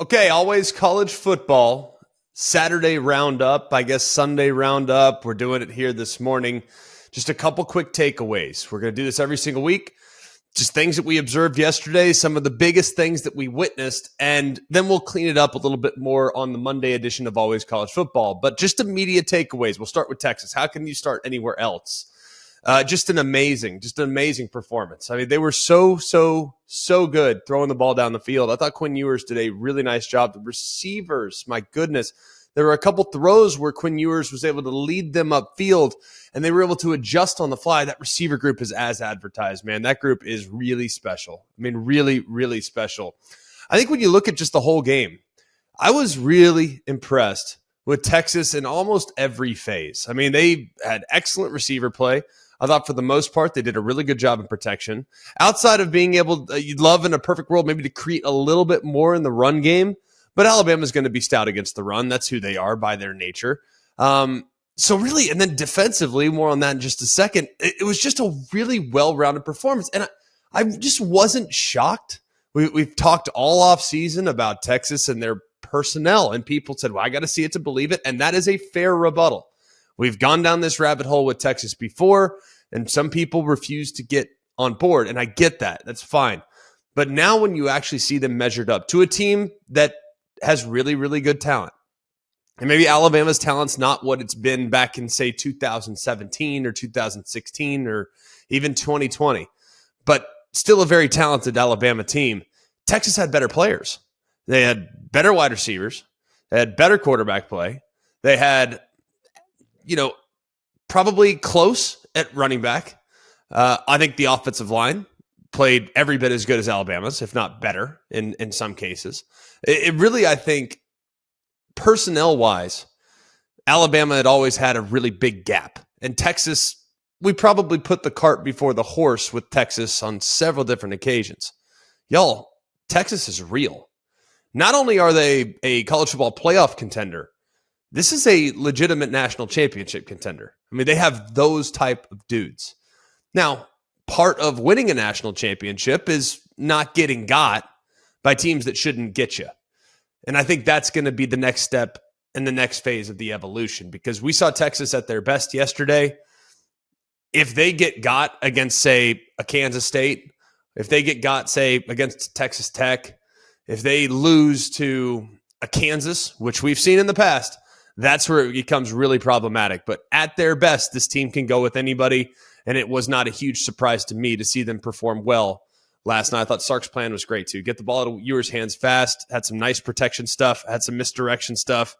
Okay, always college football. Saturday roundup, I guess Sunday roundup. We're doing it here this morning. Just a couple quick takeaways. We're going to do this every single week. Just things that we observed yesterday, some of the biggest things that we witnessed, and then we'll clean it up a little bit more on the Monday edition of Always College Football. But just immediate takeaways. We'll start with Texas. How can you start anywhere else? Just an amazing performance. I mean, they were so good throwing the ball down the field. I thought Quinn Ewers did a really nice job. The receivers, my goodness, there were a couple throws where Quinn Ewers was able to lead them upfield, and they were able to adjust on the fly. That receiver group is as advertised, man. That group is really special. I mean, really special. I think when you look at just the whole game, I was really impressed with Texas in almost every phase. I mean, they had excellent receiver play. I thought for the most part, they did a really good job in protection. Outside of being able, you'd love in a perfect world maybe to create a little bit more in the run game, but Alabama's going to be stout against the run. That's who they are by their nature. So really, and then defensively, more on that in just a second, it was just a really well-rounded performance. And I just wasn't shocked. We've talked all off season about Texas and their personnel, and people said, well, I got to see it to believe it. And that is a fair rebuttal. We've gone down this rabbit hole with Texas before, and some people refuse to get on board, and I get that. That's fine. But now when you actually see them measured up to a team that has really good talent, and maybe Alabama's talent's not what it's been back in, say, 2017 or 2016 or even 2020, but still a very talented Alabama team. Texas had better players. They had better wide receivers. They had better quarterback play. They had probably close at running back. I think the offensive line played every bit as good as Alabama's, if not better in some cases. It really, I think, personnel-wise, Alabama had always had a really big gap. And Texas, we probably put the cart before the horse with Texas on several different occasions. Y'all, Texas is real. Not only are they a college football playoff contender, this is a legitimate national championship contender. I mean, they have those type of dudes. Now, part of winning a national championship is not getting got by teams that shouldn't get you. And I think that's going to be the next step in the next phase of the evolution, because we saw Texas at their best yesterday. If they get got against, say, a Kansas State, if they get got, say, against Texas Tech, if they lose to a Kansas, which we've seen in the past, that's where it becomes really problematic. But at their best, this team can go with anybody, and it was not a huge surprise to me to see them perform well last night. I thought Sark's plan was great, too. Get the ball out of Ewers' hands fast, had some nice protection stuff, had some misdirection stuff.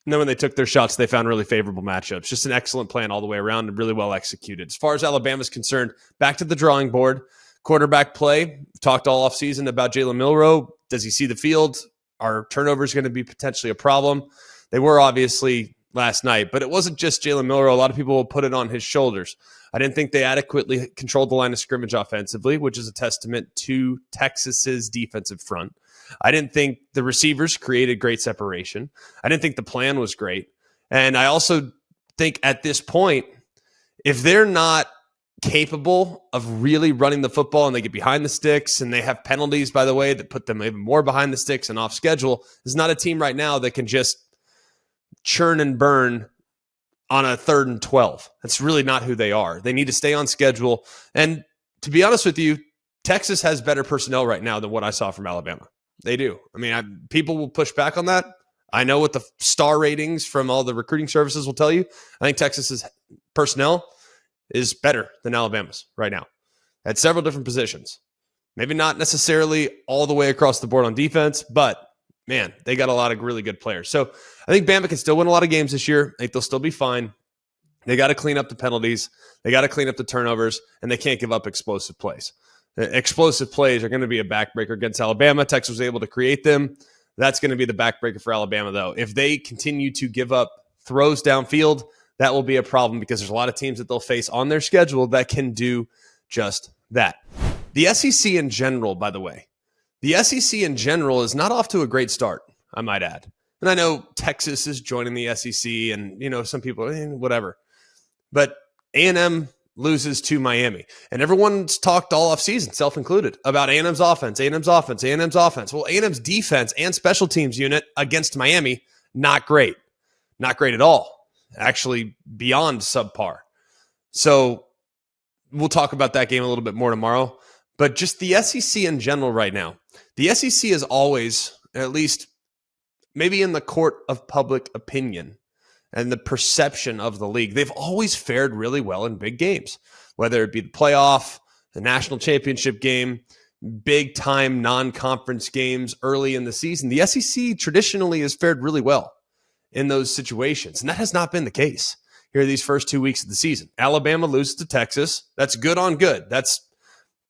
And then when they took their shots, they found really favorable matchups. Just an excellent plan all the way around and really well executed. As far as Alabama's concerned, back to the drawing board. Quarterback play. Talked all offseason about Jalen Milroe. Does he see the field? Are turnovers going to be potentially a problem? They were obviously last night, but it wasn't just Jalen Milroe. A lot of people will put it on his shoulders. I didn't think they adequately controlled the line of scrimmage offensively, which is a testament to Texas's defensive front. I didn't think the receivers created great separation. I didn't think the plan was great. And I also think at this point, if they're not capable of really running the football and they get behind the sticks and they have penalties, by the way, that put them even more behind the sticks and off schedule, there's not a team right now that can just churn and burn on a 3rd and 12. That's really not who they are. They need to stay on schedule. And to be honest with you, Texas has better personnel right now than what I saw from Alabama. They do. I mean, people will push back on that. I know what the star ratings from all the recruiting services will tell you. I think Texas's personnel is better than Alabama's right now at several different positions. Maybe not necessarily all the way across the board on defense, but man, they got a lot of really good players. So I think Bama can still win a lot of games this year. I think they'll still be fine. They got to clean up the penalties. They got to clean up the turnovers, and they can't give up explosive plays. Explosive plays are going to be a backbreaker against Alabama. Texas was able to create them. That's going to be the backbreaker for Alabama, though. If they continue to give up throws downfield, that will be a problem because there's a lot of teams that they'll face on their schedule that can do just that. The SEC in general, by the way, the SEC in general is not off to a great start, I might add. And I know Texas is joining the SEC and, some people, whatever. But A&M loses to Miami. And everyone's talked all offseason, self-included, about A&M's offense. Well, A&M's defense and special teams unit against Miami, not great. Not great at all. Actually, beyond subpar. So we'll talk about that game a little bit more tomorrow. But just the SEC in general right now. The SEC is always, at least maybe in the court of public opinion and the perception of the league, they've always fared really well in big games, whether it be the playoff, the national championship game, big time non-conference games early in the season. The SEC traditionally has fared really well in those situations, and that has not been the case here these first 2 weeks of the season. Alabama loses to Texas. That's good on good. That's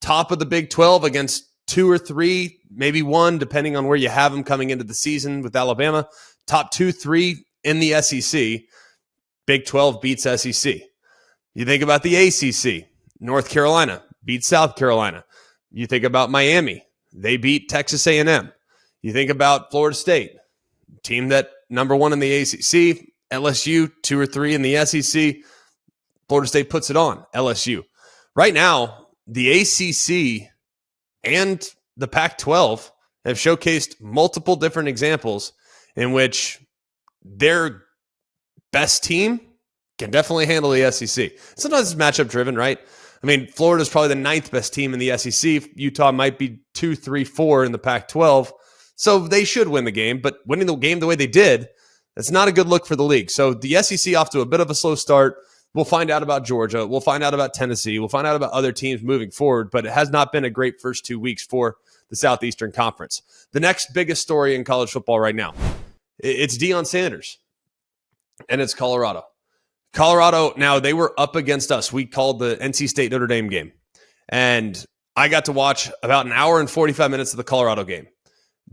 top of the Big 12 against 2 or 3, maybe 1, depending on where you have them coming into the season with Alabama. Top 2, 3 in the SEC. Big 12 beats SEC. You think about the ACC. North Carolina beats South Carolina. You think about Miami. They beat Texas A&M. You think about Florida State, team that number 1 in the ACC. LSU, 2 or 3 in the SEC. Florida State puts it on. LSU. Right now, the ACC and the Pac-12 have showcased multiple different examples in which their best team can definitely handle the SEC. Sometimes it's matchup driven, right? I mean, Florida's probably the 9th best team in the SEC. Utah might be 2, 3, 4 in the Pac-12. So they should win the game, but winning the game the way they did, that's not a good look for the league. So the SEC off to a bit of a slow start. We'll find out about Georgia. We'll find out about Tennessee. We'll find out about other teams moving forward, but it has not been a great first 2 weeks for the Southeastern Conference. The next biggest story in college football right now, it's Deion Sanders, and it's Colorado. Colorado, now they were up against us. We called the NC State Notre Dame game, and I got to watch about an hour and 45 minutes of the Colorado game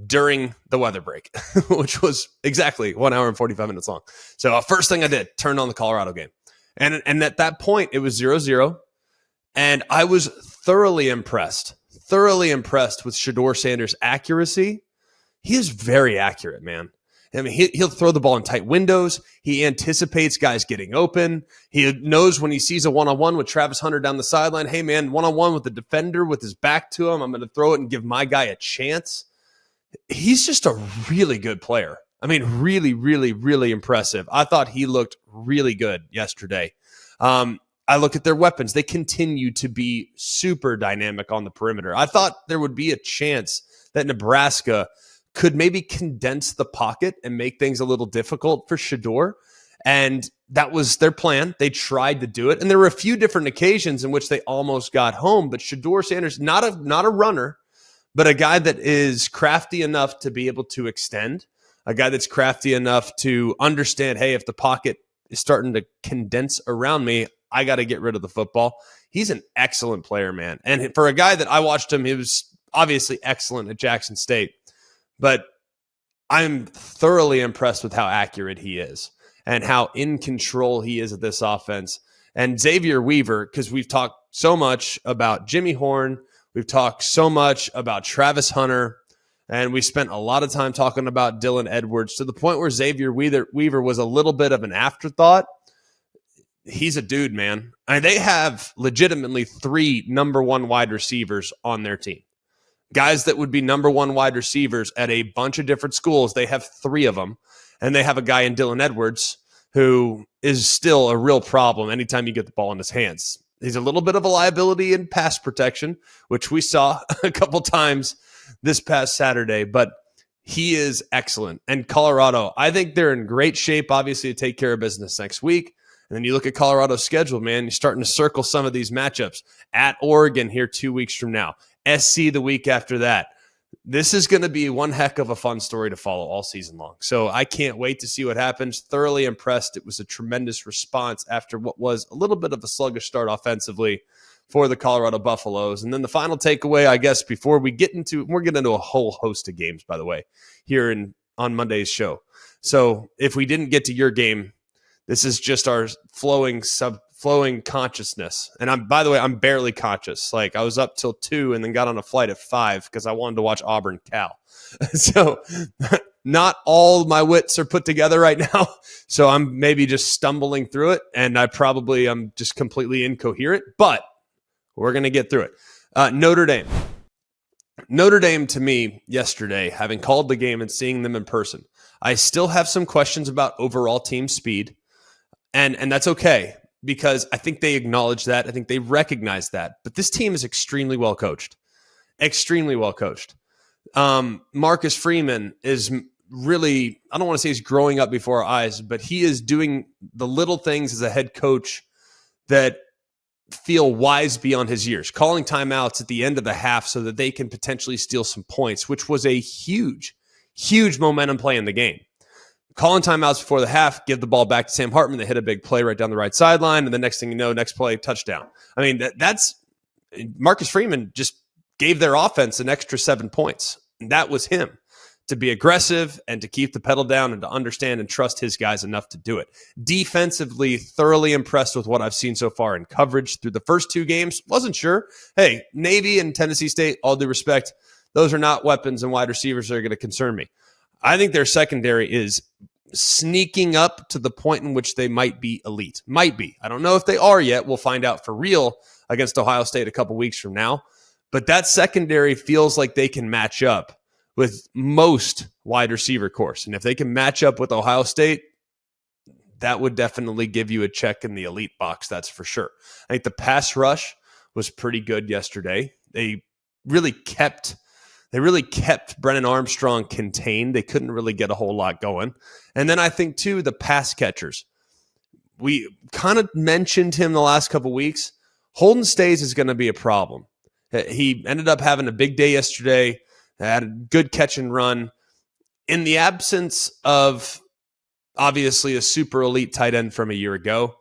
during the weather break, which was exactly 1 hour and 45 minutes long. So first thing I did, turned on the Colorado game. And at that point, it was 0-0. And I was thoroughly impressed with Shedeur Sanders' accuracy. He is very accurate, man. I mean, he'll throw the ball in tight windows. He anticipates guys getting open. He knows when he sees a one-on-one with Travis Hunter down the sideline, hey, man, one-on-one with the defender with his back to him, I'm going to throw it and give my guy a chance. He's just a really good player. I mean, really, really, really impressive. I thought he looked really good yesterday. I look at their weapons. They continue to be super dynamic on the perimeter. I thought there would be a chance that Nebraska could maybe condense the pocket and make things a little difficult for Shedeur. And that was their plan. They tried to do it. And there were a few different occasions in which they almost got home. But Shedeur Sanders, not a runner, but a guy that is crafty enough to be able to extend. A guy that's crafty enough to understand, hey, if the pocket is starting to condense around me, I got to get rid of the football. He's an excellent player, man. And for a guy that I watched him, he was obviously excellent at Jackson State. But I'm thoroughly impressed with how accurate he is and how in control he is of this offense. And Xavier Weaver, because we've talked so much about Jimmy Horn, we've talked so much about Travis Hunter, and we spent a lot of time talking about Dylan Edwards to the point where Xavier Weaver was a little bit of an afterthought. He's a dude, man. I mean, they have legitimately 3 number 1 wide receivers on their team. Guys that would be number 1 wide receivers at a bunch of different schools. They have 3 of them. And they have a guy in Dylan Edwards who is still a real problem anytime you get the ball in his hands. He's a little bit of a liability in pass protection, which we saw a couple times this past Saturday, but he is excellent. And Colorado, I think they're in great shape, obviously, to take care of business next week. And then you look at Colorado's schedule, man, you're starting to circle some of these matchups. At Oregon here 2 weeks from now. SC the week after that. This is going to be one heck of a fun story to follow all season long. So I can't wait to see what happens. Thoroughly impressed. It was a tremendous response after what was a little bit of a sluggish start offensively for the Colorado Buffaloes. And then the final takeaway, I guess, before we're getting into a whole host of games, by the way, here on Monday's show. So if we didn't get to your game, this is just our flowing consciousness. And I'm barely conscious. Like I was up till 2 and then got on a flight at 5 because I wanted to watch Auburn Cal. So Not all my wits are put together right now, so I'm maybe just stumbling through it, and I'm just completely incoherent, but we're going to get through it. Notre Dame. Notre Dame, to me, yesterday, having called the game and seeing them in person, I still have some questions about overall team speed, and that's okay because I think they acknowledge that. I think they recognize that. But this team is extremely well coached. Extremely well coached. Marcus Freeman is really, I don't want to say he's growing up before our eyes, but he is doing the little things as a head coach that feel wise beyond his years, calling timeouts at the end of the half so that they can potentially steal some points, which was a huge, huge momentum play in the game. Calling timeouts before the half, give the ball back to Sam Hartman. They hit a big play right down the right sideline, and the next thing you know, next play, touchdown. I mean, that's Marcus Freeman just gave their offense an extra 7 points. And that was him, to be aggressive and to keep the pedal down and to understand and trust his guys enough to do it. Defensively, thoroughly impressed with what I've seen so far in coverage through the first 2 games. Wasn't sure. Hey, Navy and Tennessee State, all due respect, those are not weapons and wide receivers that are going to concern me. I think their secondary is sneaking up to the point in which they might be elite. Might be. I don't know if they are yet. We'll find out for real against Ohio State a couple weeks from now. But that secondary feels like they can match up with most wide receiver corps. And if they can match up with Ohio State, that would definitely give you a check in the elite box, that's for sure. I think the pass rush was pretty good yesterday. They really kept Brennan Armstrong contained. They couldn't really get a whole lot going. And then I think, too, the pass catchers. We kind of mentioned him the last couple of weeks. Holden Stays is going to be a problem. He ended up having a big day yesterday, had a good catch and run. In the absence of, obviously, a super elite tight end from a year ago,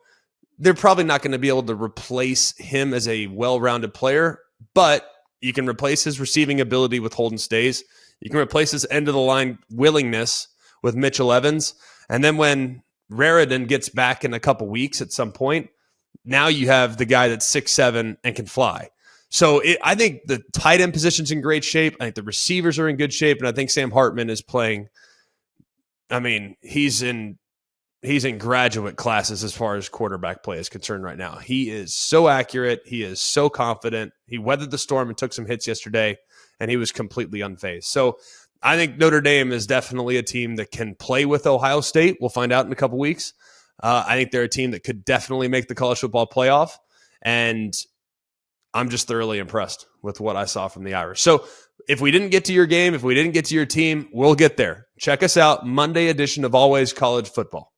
they're probably not going to be able to replace him as a well-rounded player, but you can replace his receiving ability with Holden Stays. You can replace his end-of-the-line willingness with Mitchell Evans. And then when Raridan gets back in a couple weeks at some point, now you have the guy that's 6'7" and can fly. So I think the tight end position's in great shape. I think the receivers are in good shape. And I think Sam Hartman is playing. I mean, he's in graduate classes as far as quarterback play is concerned right now. He is so accurate. He is so confident. He weathered the storm and took some hits yesterday, and he was completely unfazed. So I think Notre Dame is definitely a team that can play with Ohio State. We'll find out in a couple weeks. I think they're a team that could definitely make the college football playoff, and I'm just thoroughly impressed with what I saw from the Irish. So if we didn't get to your game, if we didn't get to your team, we'll get there. Check us out, Monday edition of Always College Football.